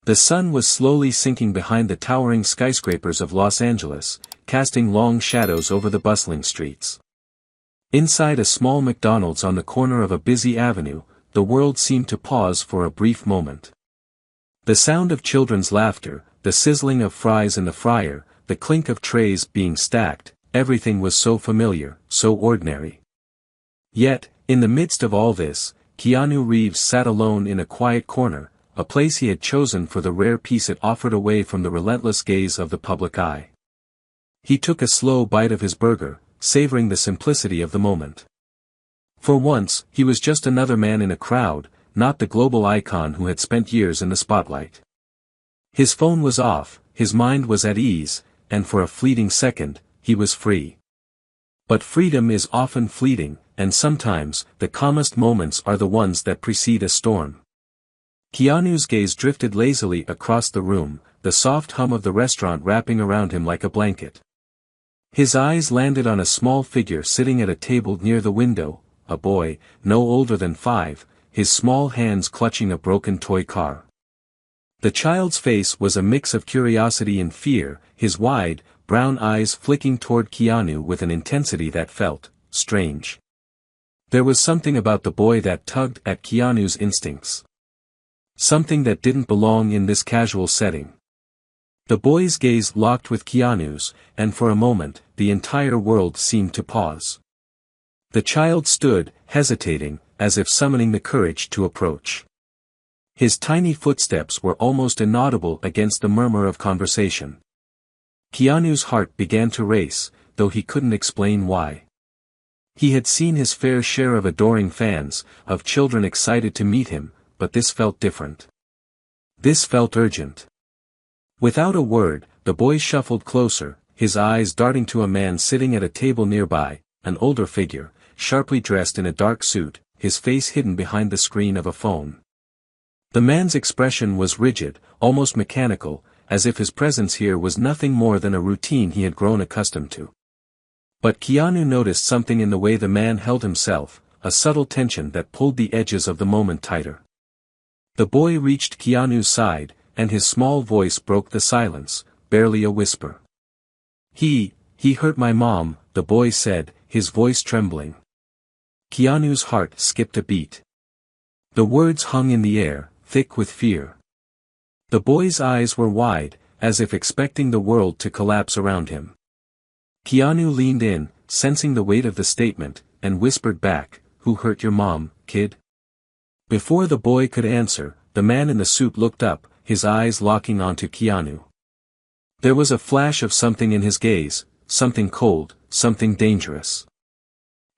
The sun was slowly sinking behind the towering skyscrapers of Los Angeles, casting long shadows over the bustling streets. Inside a small McDonald's on the corner of a busy avenue, the world seemed to pause for a brief moment. The sound of children's laughter, the sizzling of fries in the fryer, the clink of trays being stacked, everything was so familiar, so ordinary. Yet, in the midst of all this, Keanu Reeves sat alone in a quiet corner, a place he had chosen for the rare peace it offered away from the relentless gaze of the public eye. He took a slow bite of his burger, savoring the simplicity of the moment. For once, he was just another man in a crowd, not the global icon who had spent years in the spotlight. His phone was off, his mind was at ease, and for a fleeting second, he was free. But freedom is often fleeting, and sometimes, the calmest moments are the ones that precede a storm. Keanu's gaze drifted lazily across the room, the soft hum of the restaurant wrapping around him like a blanket. His eyes landed on a small figure sitting at a table near the window, a boy, no older than 5, his small hands clutching a broken toy car. The child's face was a mix of curiosity and fear, his wide, brown eyes flicking toward Keanu with an intensity that felt strange. There was something about the boy that tugged at Keanu's instincts. Something that didn't belong in this casual setting. The boy's gaze locked with Keanu's, and for a moment, the entire world seemed to pause. The child stood, hesitating, as if summoning the courage to approach. His tiny footsteps were almost inaudible against the murmur of conversation. Keanu's heart began to race, though he couldn't explain why. He had seen his fair share of adoring fans, of children excited to meet him, but this felt different. This felt urgent. Without a word, the boy shuffled closer, his eyes darting to a man sitting at a table nearby, an older figure, sharply dressed in a dark suit, his face hidden behind the screen of a phone. The man's expression was rigid, almost mechanical, as if his presence here was nothing more than a routine he had grown accustomed to. But Keanu noticed something in the way the man held himself, a subtle tension that pulled the edges of the moment tighter. The boy reached Keanu's side, and his small voice broke the silence, barely a whisper. He hurt my mom, the boy said, his voice trembling. Keanu's heart skipped a beat. The words hung in the air, thick with fear. The boy's eyes were wide, as if expecting the world to collapse around him. Keanu leaned in, sensing the weight of the statement, and whispered back, "Who hurt your mom, kid?" Before the boy could answer, the man in the suit looked up, his eyes locking onto Keanu. There was a flash of something in his gaze, something cold, something dangerous.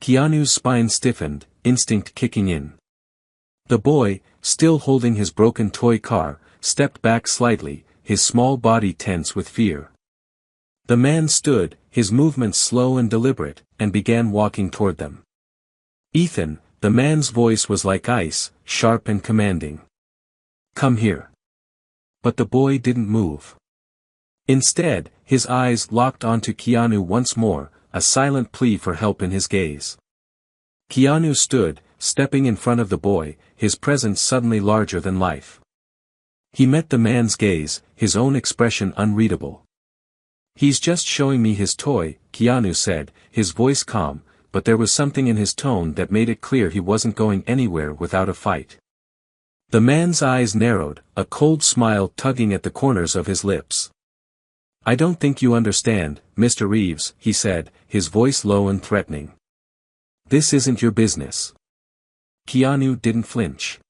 Keanu's spine stiffened, instinct kicking in. The boy, still holding his broken toy car, stepped back slightly, his small body tense with fear. The man stood, his movements slow and deliberate, and began walking toward them. "Ethan," the man's voice was like ice, sharp and commanding. "Come here." But the boy didn't move. Instead, his eyes locked onto Keanu once more, a silent plea for help in his gaze. Keanu stood, stepping in front of the boy, his presence suddenly larger than life. He met the man's gaze, his own expression unreadable. "He's just showing me his toy," Keanu said, his voice calm, but there was something in his tone that made it clear he wasn't going anywhere without a fight. The man's eyes narrowed, a cold smile tugging at the corners of his lips. "I don't think you understand, Mr. Reeves," he said, his voice low and threatening. "This isn't your business." Keanu didn't flinch.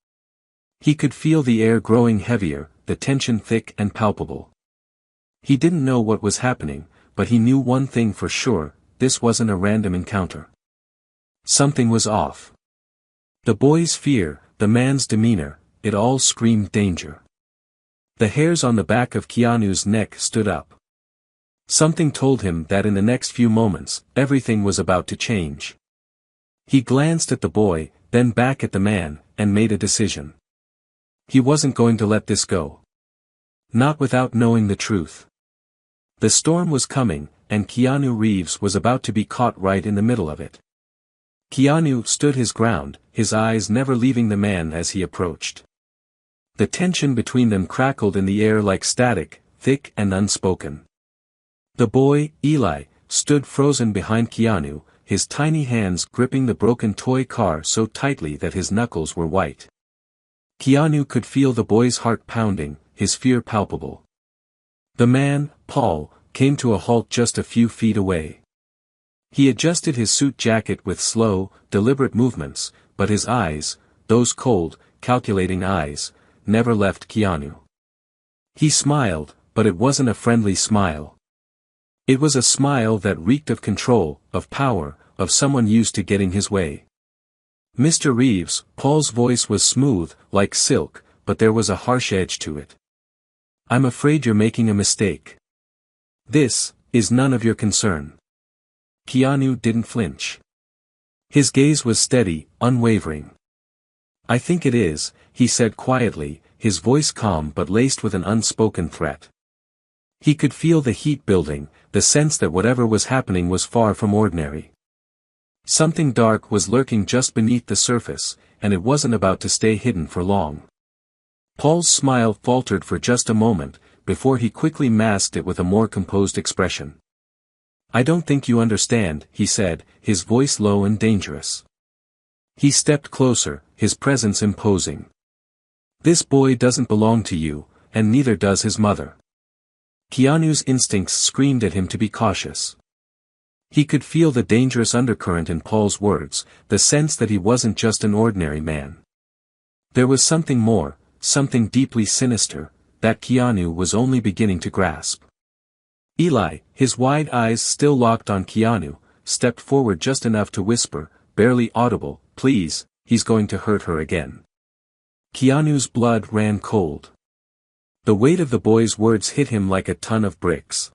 He could feel the air growing heavier, the tension thick and palpable. He didn't know what was happening, but he knew one thing for sure, this wasn't a random encounter. Something was off. The boy's fear, the man's demeanor, it all screamed danger. The hairs on the back of Keanu's neck stood up. Something told him that in the next few moments, everything was about to change. He glanced at the boy, then back at the man, and made a decision. He wasn't going to let this go. Not without knowing the truth. The storm was coming, and Keanu Reeves was about to be caught right in the middle of it. Keanu stood his ground, his eyes never leaving the man as he approached. The tension between them crackled in the air like static, thick and unspoken. The boy, Eli, stood frozen behind Keanu, his tiny hands gripping the broken toy car so tightly that his knuckles were white. Keanu could feel the boy's heart pounding, his fear palpable. The man, Paul, came to a halt just a few feet away. He adjusted his suit jacket with slow, deliberate movements, but his eyes, those cold, calculating eyes, never left Keanu. He smiled, but it wasn't a friendly smile. It was a smile that reeked of control, of power, of someone used to getting his way. Mr. Reeves, Paul's voice was smooth, like silk, but there was a harsh edge to it. I'm afraid you're making a mistake. This is none of your concern. Keanu didn't flinch. His gaze was steady, unwavering. I think it is, he said quietly, his voice calm but laced with an unspoken threat. He could feel the heat building, the sense that whatever was happening was far from ordinary. Something dark was lurking just beneath the surface, and it wasn't about to stay hidden for long. Paul's smile faltered for just a moment, before he quickly masked it with a more composed expression. I don't think you understand, he said, his voice low and dangerous. He stepped closer, his presence imposing. This boy doesn't belong to you, and neither does his mother. Keanu's instincts screamed at him to be cautious. He could feel the dangerous undercurrent in Paul's words, the sense that he wasn't just an ordinary man. There was something more, something deeply sinister, that Keanu was only beginning to grasp. Eli, his wide eyes still locked on Keanu, stepped forward just enough to whisper, barely audible, please, he's going to hurt her again. Keanu's blood ran cold. The weight of the boy's words hit him like a ton of bricks.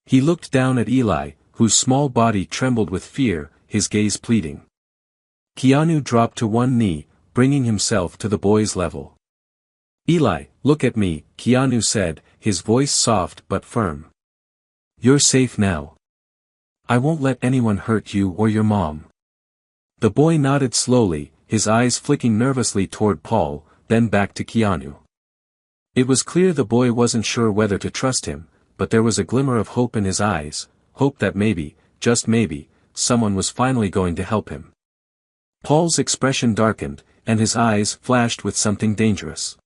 He looked down at Eli, whose small body trembled with fear, his gaze pleading. Keanu dropped to one knee, bringing himself to the boy's level. Eli, look at me, Keanu said, his voice soft but firm. You're safe now. I won't let anyone hurt you or your mom. The boy nodded slowly, his eyes flicking nervously toward Paul, then back to Keanu. It was clear the boy wasn't sure whether to trust him, but there was a glimmer of hope in his eyes, hope that maybe, just maybe, someone was finally going to help him. Paul's expression darkened, and his eyes flashed with something dangerous.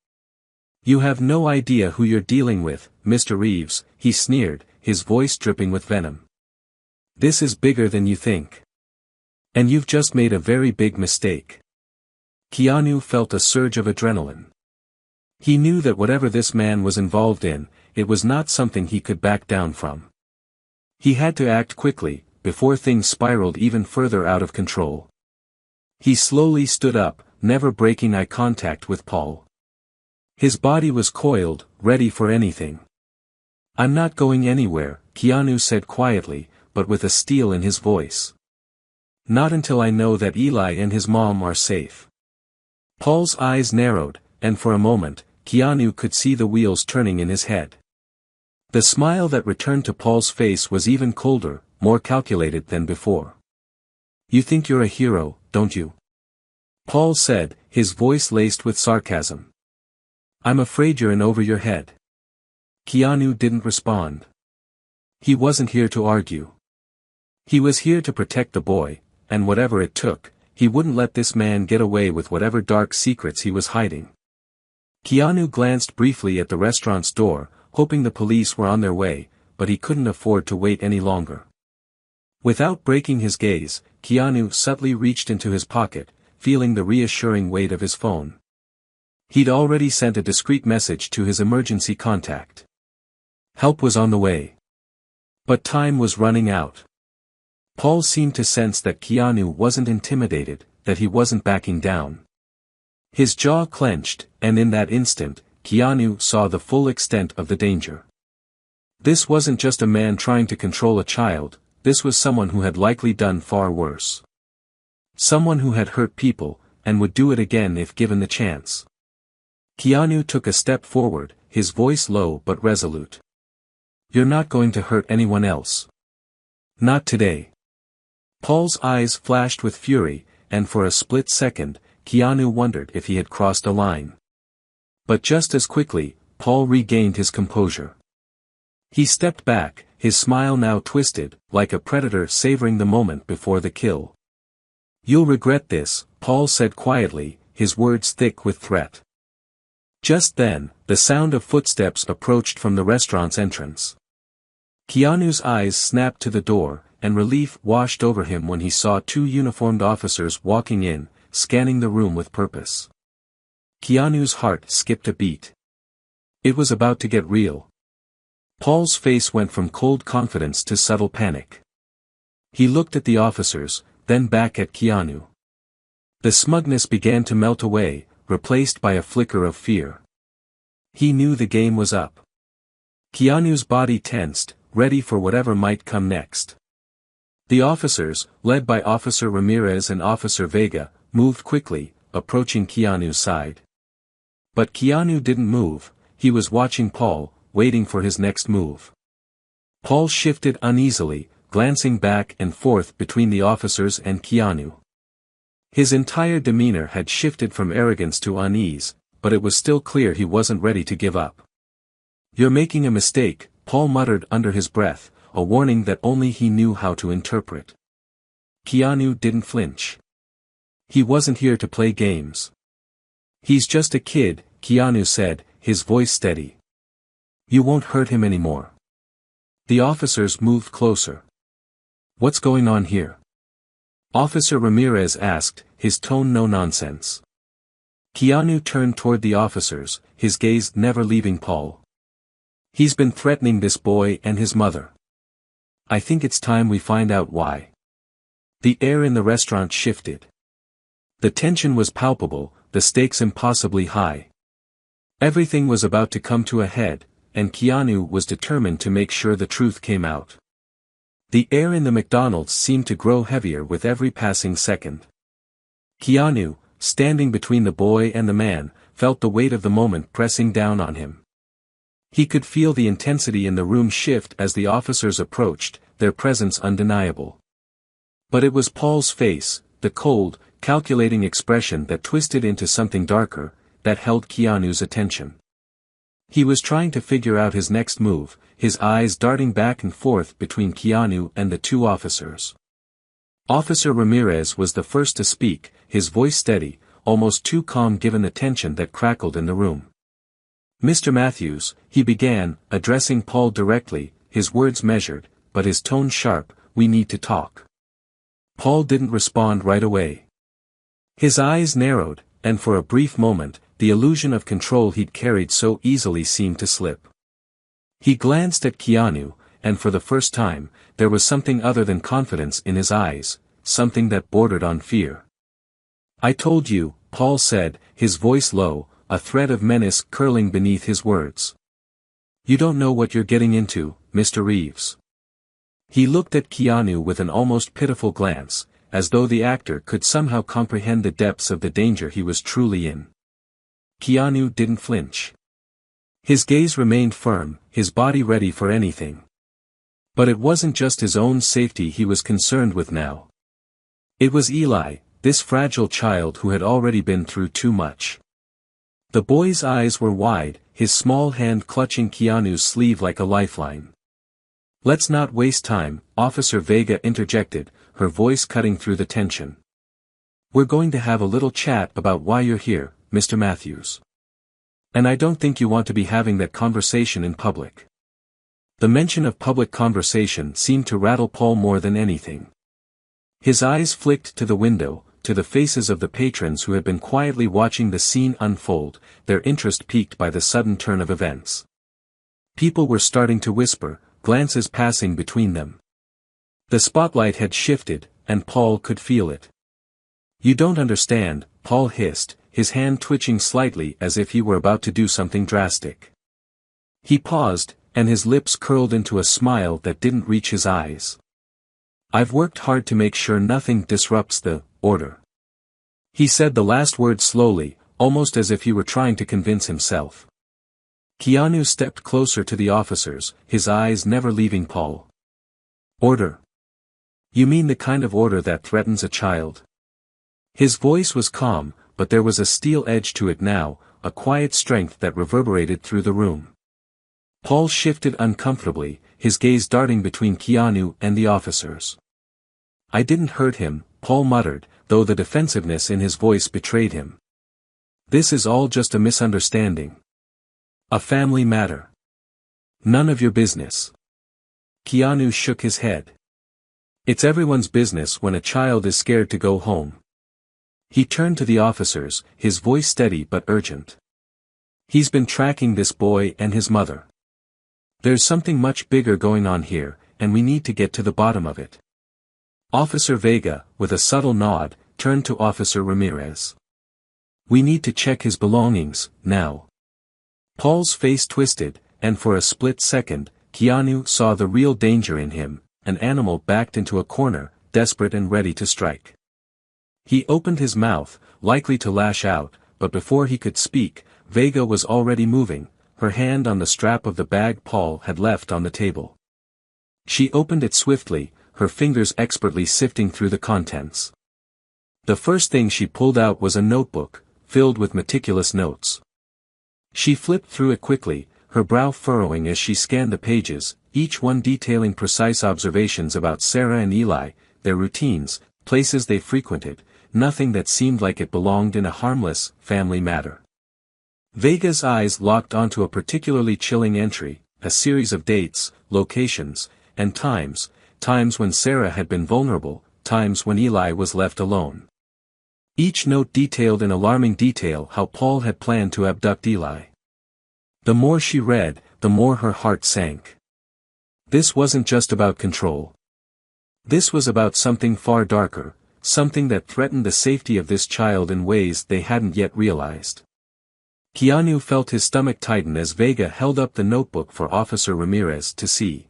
You have no idea who you're dealing with, Mr. Reeves, he sneered, his voice dripping with venom. This is bigger than you think. And you've just made a very big mistake. Keanu felt a surge of adrenaline. He knew that whatever this man was involved in, it was not something he could back down from. He had to act quickly, before things spiraled even further out of control. He slowly stood up, never breaking eye contact with Paul. His body was coiled, ready for anything. I'm not going anywhere, Keanu said quietly, but with a steel in his voice. Not until I know that Eli and his mom are safe. Paul's eyes narrowed, and for a moment, Keanu could see the wheels turning in his head. The smile that returned to Paul's face was even colder, more calculated than before. You think you're a hero, don't you? Paul said, his voice laced with sarcasm. I'm afraid you're in over your head. Keanu didn't respond. He wasn't here to argue. He was here to protect the boy, and whatever it took, he wouldn't let this man get away with whatever dark secrets he was hiding. Keanu glanced briefly at the restaurant's door, hoping the police were on their way, but he couldn't afford to wait any longer. Without breaking his gaze, Keanu subtly reached into his pocket, feeling the reassuring weight of his phone. He'd already sent a discreet message to his emergency contact. Help was on the way. But time was running out. Paul seemed to sense that Keanu wasn't intimidated, that he wasn't backing down. His jaw clenched, and in that instant, Keanu saw the full extent of the danger. This wasn't just a man trying to control a child, this was someone who had likely done far worse. Someone who had hurt people, and would do it again if given the chance. Keanu took a step forward, his voice low but resolute. You're not going to hurt anyone else. Not today. Paul's eyes flashed with fury, and for a split second, Keanu wondered if he had crossed a line. But just as quickly, Paul regained his composure. He stepped back, his smile now twisted, like a predator savoring the moment before the kill. "You'll regret this," Paul said quietly, his words thick with threat. Just then, the sound of footsteps approached from the restaurant's entrance. Keanu's eyes snapped to the door, and relief washed over him when he saw two uniformed officers walking in, scanning the room with purpose. Keanu's heart skipped a beat. It was about to get real. Paul's face went from cold confidence to subtle panic. He looked at the officers, then back at Keanu. The smugness began to melt away, replaced by a flicker of fear. He knew the game was up. Keanu's body tensed, ready for whatever might come next. The officers, led by Officer Ramirez and Officer Vega, moved quickly, approaching Keanu's side. But Keanu didn't move, he was watching Paul, waiting for his next move. Paul shifted uneasily, glancing back and forth between the officers and Keanu. His entire demeanor had shifted from arrogance to unease, but it was still clear he wasn't ready to give up. "You're making a mistake," Paul muttered under his breath, a warning that only he knew how to interpret. Keanu didn't flinch. "He wasn't here to play games." "He's just a kid," Keanu said, his voice steady. "You won't hurt him anymore." The officers moved closer. "What's going on here?" Officer Ramirez asked, his tone no nonsense. Keanu turned toward the officers, his gaze never leaving Paul. "He's been threatening this boy and his mother. I think it's time we find out why." The air in the restaurant shifted. The tension was palpable, the stakes impossibly high. Everything was about to come to a head, and Keanu was determined to make sure the truth came out. The air in the McDonald's seemed to grow heavier with every passing second. Keanu, standing between the boy and the man, felt the weight of the moment pressing down on him. He could feel the intensity in the room shift as the officers approached, their presence undeniable. But it was Paul's face, the cold, calculating expression that twisted into something darker, that held Keanu's attention. He was trying to figure out his next move, his eyes darting back and forth between Keanu and the two officers. Officer Ramirez was the first to speak, his voice steady, almost too calm given the tension that crackled in the room. "Mr. Matthews," he began, addressing Paul directly, his words measured, but his tone sharp, "we need to talk." Paul didn't respond right away. His eyes narrowed, and for a brief moment, the illusion of control he'd carried so easily seemed to slip. He glanced at Keanu, and for the first time, there was something other than confidence in his eyes, something that bordered on fear. "I told you," Paul said, his voice low, a thread of menace curling beneath his words. "You don't know what you're getting into, Mr. Reeves." He looked at Keanu with an almost pitiful glance, as though the actor could somehow comprehend the depths of the danger he was truly in. Keanu didn't flinch. His gaze remained firm, his body ready for anything. But it wasn't just his own safety he was concerned with now. It was Eli, this fragile child who had already been through too much. The boy's eyes were wide, his small hand clutching Keanu's sleeve like a lifeline. "Let's not waste time," Officer Vega interjected, her voice cutting through the tension. "We're going to have a little chat about why you're here, Mr. Matthews. And I don't think you want to be having that conversation in public." The mention of public conversation seemed to rattle Paul more than anything. His eyes flicked to the window, to the faces of the patrons who had been quietly watching the scene unfold, their interest piqued by the sudden turn of events. People were starting to whisper, glances passing between them. The spotlight had shifted, and Paul could feel it. "You don't understand," Paul hissed, his hand twitching slightly as if he were about to do something drastic. He paused, and his lips curled into a smile that didn't reach his eyes. "I've worked hard to make sure nothing disrupts the order." He said the last word slowly, almost as if he were trying to convince himself. Keanu stepped closer to the officers, his eyes never leaving Paul. "Order? You mean the kind of order that threatens a child?" His voice was calm, but there was a steel edge to it now, a quiet strength that reverberated through the room. Paul shifted uncomfortably, his gaze darting between Keanu and the officers. "I didn't hurt him," Paul muttered, though the defensiveness in his voice betrayed him. "This is all just a misunderstanding. A family matter. None of your business." Keanu shook his head. "It's everyone's business when a child is scared to go home." He turned to the officers, his voice steady but urgent. "He's been tracking this boy and his mother. There's something much bigger going on here, and we need to get to the bottom of it." Officer Vega, with a subtle nod, turned to Officer Ramirez. "We need to check his belongings, now." Paul's face twisted, and for a split second, Keanu saw the real danger in him, an animal backed into a corner, desperate and ready to strike. He opened his mouth, likely to lash out, but before he could speak, Vega was already moving, her hand on the strap of the bag Paul had left on the table. She opened it swiftly, her fingers expertly sifting through the contents. The first thing she pulled out was a notebook, filled with meticulous notes. She flipped through it quickly, her brow furrowing as she scanned the pages, each one detailing precise observations about Sarah and Eli, their routines, places they frequented, nothing that seemed like it belonged in a harmless, family matter. Vega's eyes locked onto a particularly chilling entry, a series of dates, locations, and times when Sarah had been vulnerable, times when Eli was left alone. Each note detailed in alarming detail how Paul had planned to abduct Eli. The more she read, the more her heart sank. This wasn't just about control. This was about something far darker, something that threatened the safety of this child in ways they hadn't yet realized. Keanu felt his stomach tighten as Vega held up the notebook for Officer Ramirez to see.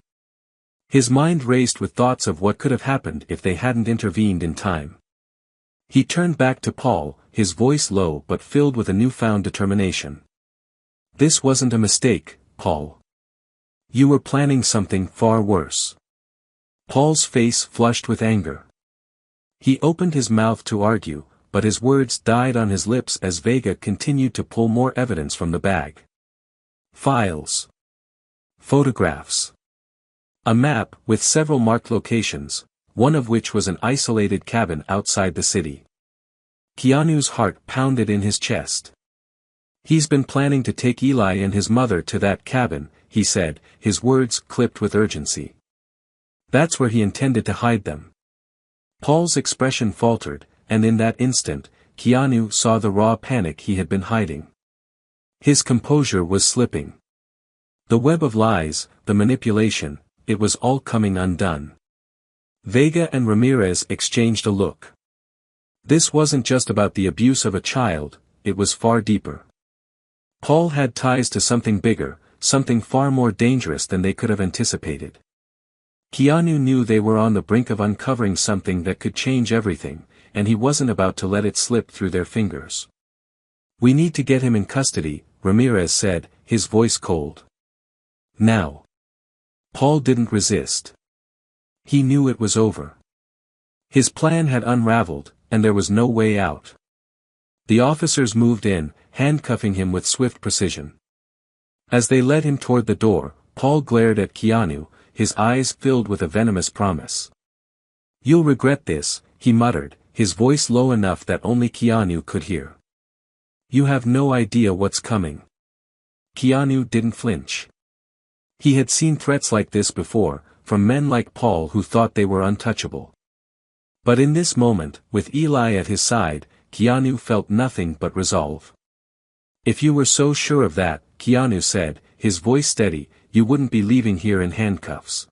His mind raced with thoughts of what could have happened if they hadn't intervened in time. He turned back to Paul, his voice low but filled with a newfound determination. "This wasn't a mistake, Paul. You were planning something far worse." Paul's face flushed with anger. He opened his mouth to argue, but his words died on his lips as Vega continued to pull more evidence from the bag. Files. Photographs. A map with several marked locations, one of which was an isolated cabin outside the city. Keanu's heart pounded in his chest. "He's been planning to take Eli and his mother to that cabin," he said, his words clipped with urgency. "That's where he intended to hide them." Paul's expression faltered, and in that instant, Keanu saw the raw panic he had been hiding. His composure was slipping. The web of lies, the manipulation, it was all coming undone. Vega and Ramirez exchanged a look. This wasn't just about the abuse of a child, it was far deeper. Paul had ties to something bigger, something far more dangerous than they could have anticipated. Keanu knew they were on the brink of uncovering something that could change everything, and he wasn't about to let it slip through their fingers. "We need to get him in custody," Ramirez said, his voice cold. "Now." Paul didn't resist. He knew it was over. His plan had unraveled, and there was no way out. The officers moved in, handcuffing him with swift precision. As they led him toward the door, Paul glared at Keanu, his eyes filled with a venomous promise. "You'll regret this," he muttered, his voice low enough that only Keanu could hear. "You have no idea what's coming." Keanu didn't flinch. He had seen threats like this before, from men like Paul who thought they were untouchable. But in this moment, with Eli at his side, Keanu felt nothing but resolve. "If you were so sure of that," Keanu said, his voice steady, "you wouldn't be leaving here in handcuffs."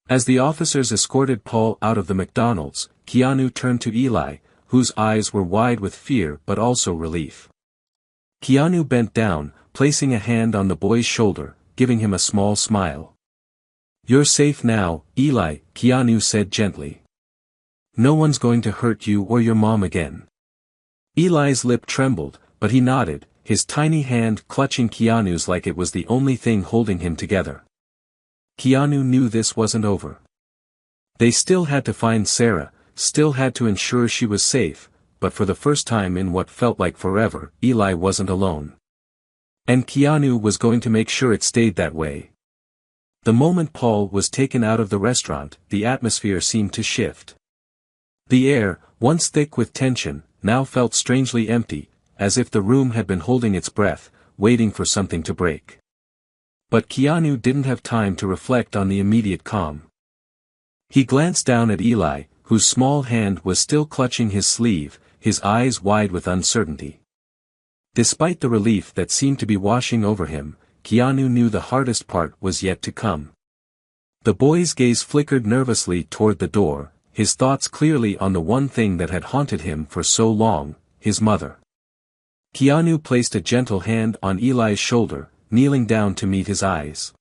As the officers escorted Paul out of the McDonald's, Keanu turned to Eli, whose eyes were wide with fear but also relief. Keanu bent down, placing a hand on the boy's shoulder, giving him a small smile. "You're safe now, Eli," Keanu said gently. "No one's going to hurt you or your mom again." Eli's lip trembled, but he nodded, his tiny hand clutching Keanu's like it was the only thing holding him together. Keanu knew this wasn't over. They still had to find Sarah, still had to ensure she was safe, but for the first time in what felt like forever, Eli wasn't alone. And Keanu was going to make sure it stayed that way. The moment Paul was taken out of the restaurant, the atmosphere seemed to shift. The air, once thick with tension, now felt strangely empty, as if the room had been holding its breath, waiting for something to break. But Keanu didn't have time to reflect on the immediate calm. He glanced down at Eli, whose small hand was still clutching his sleeve, his eyes wide with uncertainty. Despite the relief that seemed to be washing over him, Keanu knew the hardest part was yet to come. The boy's gaze flickered nervously toward the door, his thoughts clearly on the one thing that had haunted him for so long, his mother. Keanu placed a gentle hand on Eli's shoulder, kneeling down to meet his eyes.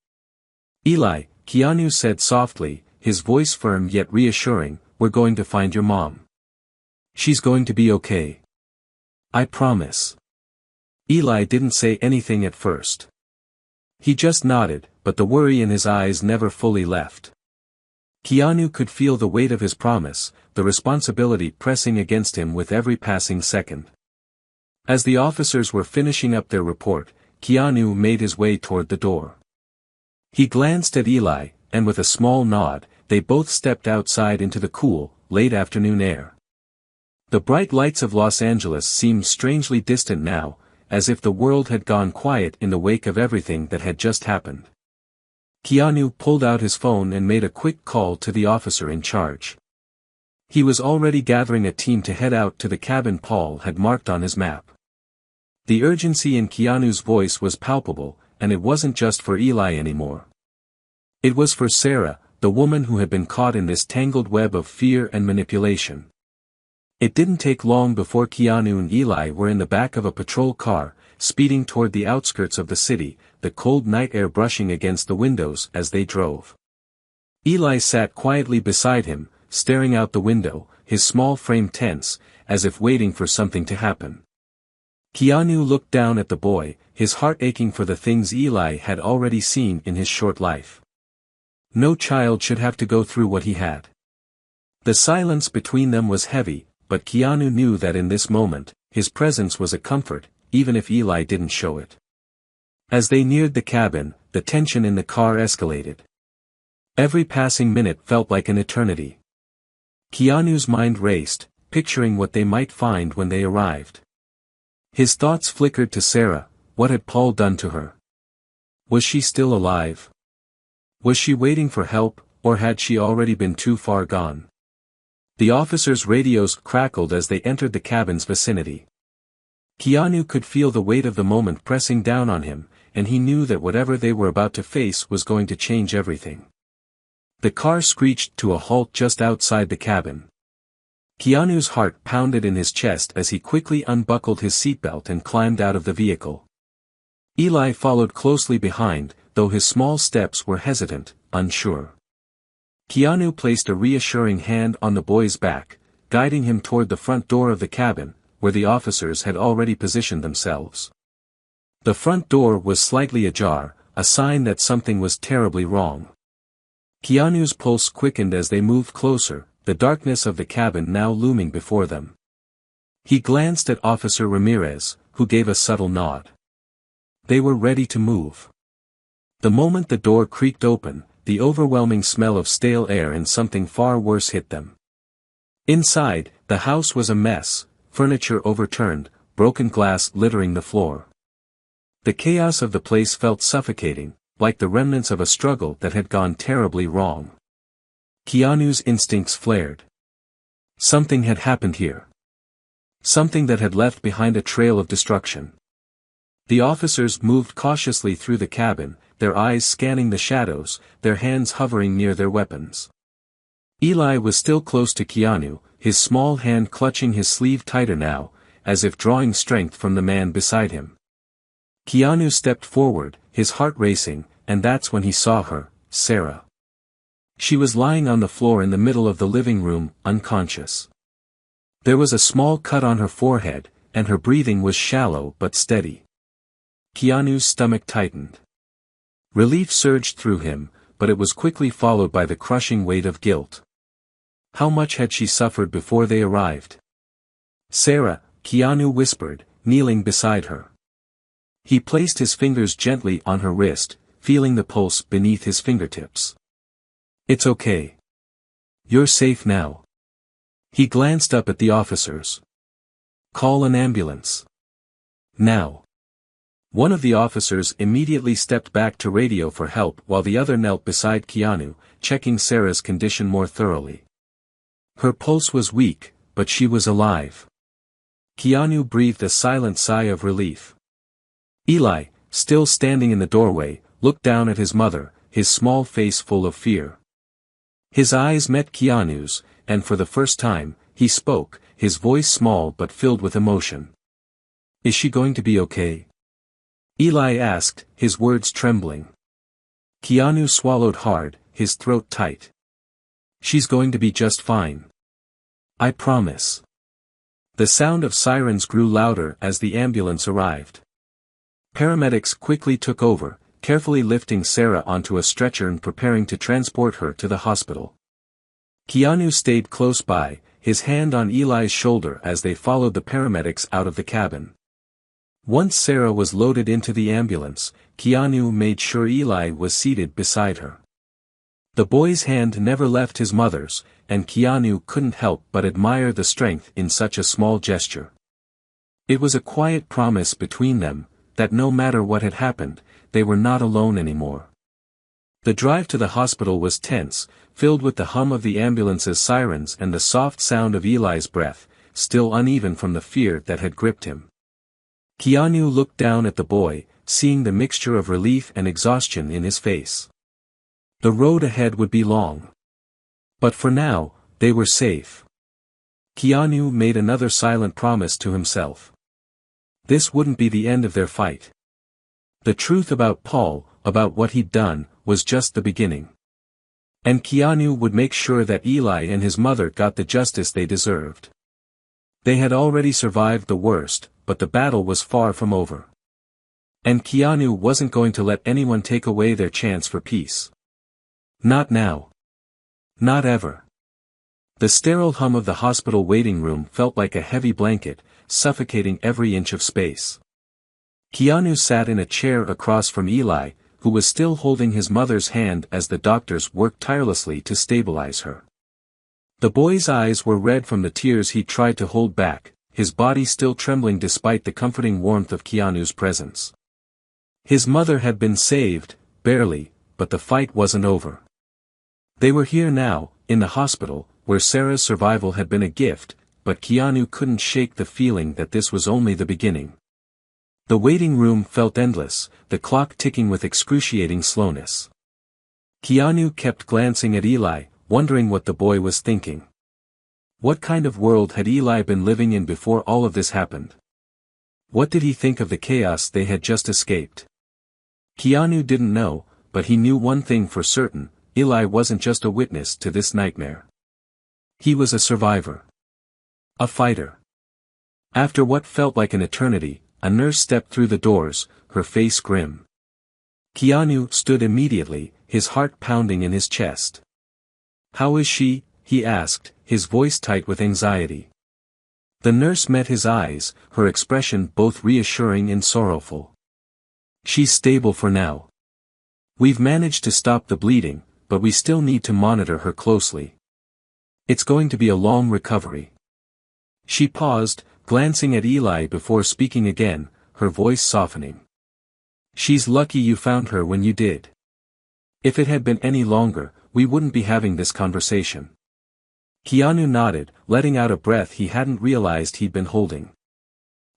"Eli," Keanu said softly, his voice firm yet reassuring, "we're going to find your mom. She's going to be okay. I promise." Eli didn't say anything at first. He just nodded, but the worry in his eyes never fully left. Keanu could feel the weight of his promise, the responsibility pressing against him with every passing second. As the officers were finishing up their report, Keanu made his way toward the door. He glanced at Eli, and with a small nod, they both stepped outside into the cool, late afternoon air. The bright lights of Los Angeles seemed strangely distant now, as if the world had gone quiet in the wake of everything that had just happened. Keanu pulled out his phone and made a quick call to the officer in charge. He was already gathering a team to head out to the cabin Paul had marked on his map. The urgency in Keanu's voice was palpable, and it wasn't just for Eli anymore. It was for Sarah, the woman who had been caught in this tangled web of fear and manipulation. It didn't take long before Keanu and Eli were in the back of a patrol car, speeding toward the outskirts of the city, the cold night air brushing against the windows as they drove. Eli sat quietly beside him, staring out the window, his small frame tense, as if waiting for something to happen. Keanu looked down at the boy, his heart aching for the things Eli had already seen in his short life. No child should have to go through what he had. The silence between them was heavy, but Keanu knew that in this moment, his presence was a comfort, even if Eli didn't show it. As they neared the cabin, the tension in the car escalated. Every passing minute felt like an eternity. Keanu's mind raced, picturing what they might find when they arrived. His thoughts flickered to Sarah. What had Paul done to her? Was she still alive? Was she waiting for help, or had she already been too far gone? The officers' radios crackled as they entered the cabin's vicinity. Keanu could feel the weight of the moment pressing down on him, and he knew that whatever they were about to face was going to change everything. The car screeched to a halt just outside the cabin. Keanu's heart pounded in his chest as he quickly unbuckled his seatbelt and climbed out of the vehicle. Eli followed closely behind, though his small steps were hesitant, unsure. Keanu placed a reassuring hand on the boy's back, guiding him toward the front door of the cabin, where the officers had already positioned themselves. The front door was slightly ajar, a sign that something was terribly wrong. Keanu's pulse quickened as they moved closer, the darkness of the cabin now looming before them. He glanced at Officer Ramirez, who gave a subtle nod. They were ready to move. The moment the door creaked open, the overwhelming smell of stale air and something far worse hit them. Inside, the house was a mess, furniture overturned, broken glass littering the floor. The chaos of the place felt suffocating, like the remnants of a struggle that had gone terribly wrong. Keanu's instincts flared. Something had happened here. Something that had left behind a trail of destruction. The officers moved cautiously through the cabin, their eyes scanning the shadows, their hands hovering near their weapons. Eli was still close to Keanu, his small hand clutching his sleeve tighter now, as if drawing strength from the man beside him. Keanu stepped forward, his heart racing, and that's when he saw her, Sarah. She was lying on the floor in the middle of the living room, unconscious. There was a small cut on her forehead, and her breathing was shallow but steady. Keanu's stomach tightened. Relief surged through him, but it was quickly followed by the crushing weight of guilt. How much had she suffered before they arrived? Sarah, Keanu whispered, kneeling beside her. He placed his fingers gently on her wrist, feeling the pulse beneath his fingertips. It's okay. You're safe now. He glanced up at the officers. Call an ambulance. Now. One of the officers immediately stepped back to radio for help while the other knelt beside Keanu, checking Sarah's condition more thoroughly. Her pulse was weak, but she was alive. Keanu breathed a silent sigh of relief. Eli, still standing in the doorway, looked down at his mother, his small face full of fear. His eyes met Keanu's, and for the first time, he spoke, his voice small but filled with emotion. Is she going to be okay? Eli asked, his words trembling. Keanu swallowed hard, his throat tight. She's going to be just fine. I promise. The sound of sirens grew louder as the ambulance arrived. Paramedics quickly took over, carefully lifting Sarah onto a stretcher and preparing to transport her to the hospital. Keanu stayed close by, his hand on Eli's shoulder as they followed the paramedics out of the cabin. Once Sarah was loaded into the ambulance, Keanu made sure Eli was seated beside her. The boy's hand never left his mother's, and Keanu couldn't help but admire the strength in such a small gesture. It was a quiet promise between them, that no matter what had happened, they were not alone anymore. The drive to the hospital was tense, filled with the hum of the ambulance's sirens and the soft sound of Eli's breath, still uneven from the fear that had gripped him. Keanu looked down at the boy, seeing the mixture of relief and exhaustion in his face. The road ahead would be long. But for now, they were safe. Keanu made another silent promise to himself. This wouldn't be the end of their fight. The truth about Paul, about what he'd done, was just the beginning. And Keanu would make sure that Eli and his mother got the justice they deserved. They had already survived the worst, but the battle was far from over. And Keanu wasn't going to let anyone take away their chance for peace. Not now. Not ever. The sterile hum of the hospital waiting room felt like a heavy blanket, suffocating every inch of space. Keanu sat in a chair across from Eli, who was still holding his mother's hand as the doctors worked tirelessly to stabilize her. The boy's eyes were red from the tears he tried to hold back, his body still trembling despite the comforting warmth of Keanu's presence. His mother had been saved, barely, but the fight wasn't over. They were here now, in the hospital, where Sarah's survival had been a gift, but Keanu couldn't shake the feeling that this was only the beginning. The waiting room felt endless, the clock ticking with excruciating slowness. Keanu kept glancing at Eli, wondering what the boy was thinking. What kind of world had Eli been living in before all of this happened? What did he think of the chaos they had just escaped? Keanu didn't know, but he knew one thing for certain: Eli wasn't just a witness to this nightmare. He was a survivor. A fighter. After what felt like an eternity, a nurse stepped through the doors, her face grim. Keanu stood immediately, his heart pounding in his chest. "How is she?" he asked, his voice tight with anxiety. The nurse met his eyes, her expression both reassuring and sorrowful. "She's stable for now. We've managed to stop the bleeding, but we still need to monitor her closely. It's going to be a long recovery." She paused, glancing at Eli before speaking again, her voice softening. "She's lucky you found her when you did. If it had been any longer, we wouldn't be having this conversation." Keanu nodded, letting out a breath he hadn't realized he'd been holding.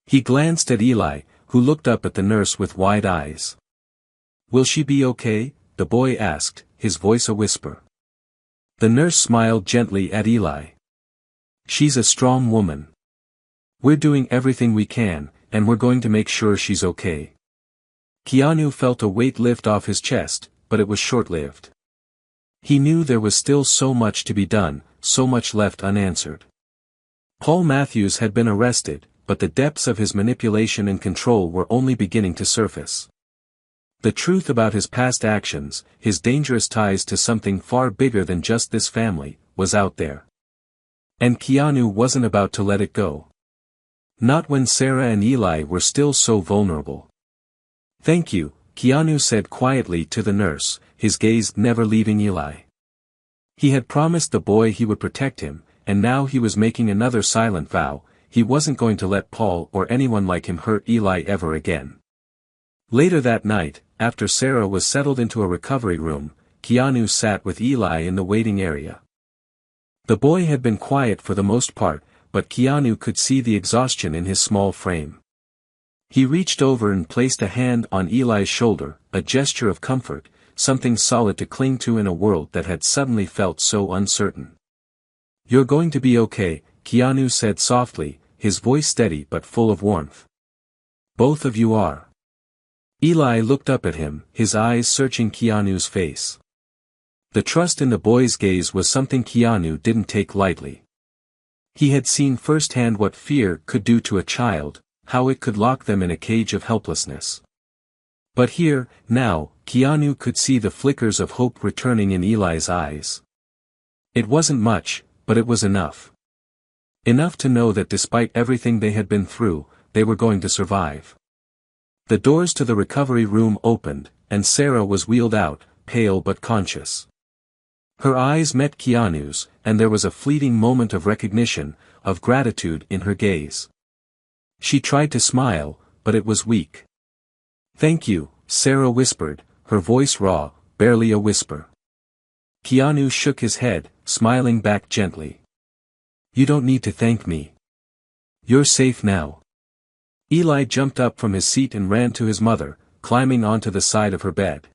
He glanced at Eli, who looked up at the nurse with wide eyes. "Will she be okay?" the boy asked, his voice a whisper. The nurse smiled gently at Eli. "She's a strong woman. We're doing everything we can, and we're going to make sure she's okay." Keanu felt a weight lift off his chest, but it was short-lived. He knew there was still so much to be done, so much left unanswered. Paul Matthews had been arrested, but the depths of his manipulation and control were only beginning to surface. The truth about his past actions, his dangerous ties to something far bigger than just this family, was out there. And Keanu wasn't about to let it go. Not when Sarah and Eli were still so vulnerable. "Thank you," Keanu said quietly to the nurse, his gaze never leaving Eli. He had promised the boy he would protect him, and now he was making another silent vow: he wasn't going to let Paul or anyone like him hurt Eli ever again. Later that night, after Sarah was settled into a recovery room, Keanu sat with Eli in the waiting area. The boy had been quiet for the most part, but Keanu could see the exhaustion in his small frame. He reached over and placed a hand on Eli's shoulder, a gesture of comfort, something solid to cling to in a world that had suddenly felt so uncertain. "You're going to be okay," Keanu said softly, his voice steady but full of warmth. "Both of you are." Eli looked up at him, his eyes searching Keanu's face. The trust in the boy's gaze was something Keanu didn't take lightly. He had seen firsthand what fear could do to a child, how it could lock them in a cage of helplessness. But here, now, Keanu could see the flickers of hope returning in Eli's eyes. It wasn't much, but it was enough. Enough to know that despite everything they had been through, they were going to survive. The doors to the recovery room opened, and Sarah was wheeled out, pale but conscious. Her eyes met Keanu's, and there was a fleeting moment of recognition, of gratitude in her gaze. She tried to smile, but it was weak. "Thank you," Sarah whispered, her voice raw, barely a whisper. Keanu shook his head, smiling back gently. "You don't need to thank me. You're safe now." Eli jumped up from his seat and ran to his mother, climbing onto the side of her bed.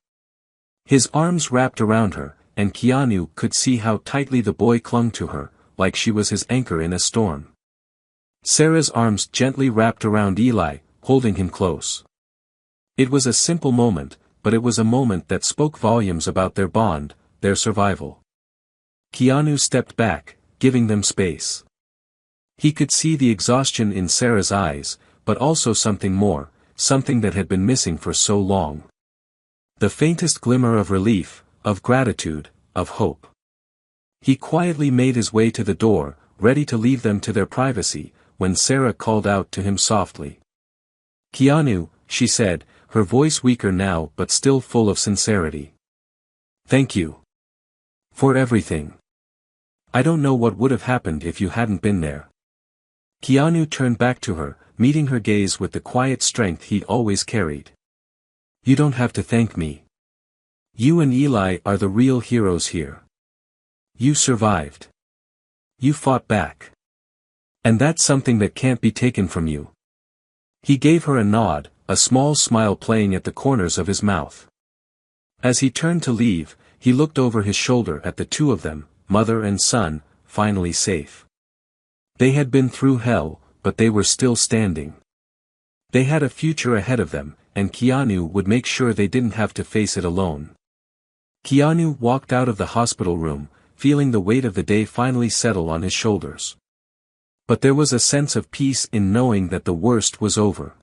His arms wrapped around her, and Keanu could see how tightly the boy clung to her, like she was his anchor in a storm. Sarah's arms gently wrapped around Eli, holding him close. It was a simple moment, but it was a moment that spoke volumes about their bond, their survival. Keanu stepped back, giving them space. He could see the exhaustion in Sarah's eyes, but also something more, something that had been missing for so long. The faintest glimmer of relief, of gratitude, of hope. He quietly made his way to the door, ready to leave them to their privacy, when Sarah called out to him softly. "Keanu," she said, her voice weaker now but still full of sincerity. "Thank you. For everything. I don't know what would have happened if you hadn't been there." Keanu turned back to her, meeting her gaze with the quiet strength he'd always carried. "You don't have to thank me. You and Eli are the real heroes here. You survived. You fought back. And that's something that can't be taken from you." He gave her a nod, a small smile playing at the corners of his mouth. As he turned to leave, he looked over his shoulder at the two of them, mother and son, finally safe. They had been through hell, but they were still standing. They had a future ahead of them, and Keanu would make sure they didn't have to face it alone. Keanu walked out of the hospital room, feeling the weight of the day finally settle on his shoulders. But there was a sense of peace in knowing that the worst was over.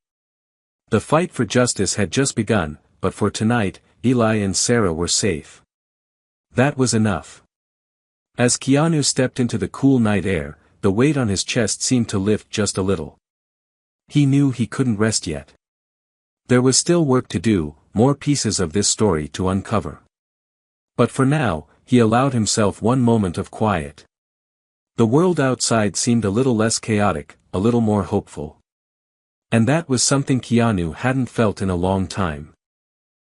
The fight for justice had just begun, but for tonight, Eli and Sarah were safe. That was enough. As Keanu stepped into the cool night air, the weight on his chest seemed to lift just a little. He knew he couldn't rest yet. There was still work to do, more pieces of this story to uncover. But for now, he allowed himself one moment of quiet. The world outside seemed a little less chaotic, a little more hopeful. And that was something Keanu hadn't felt in a long time.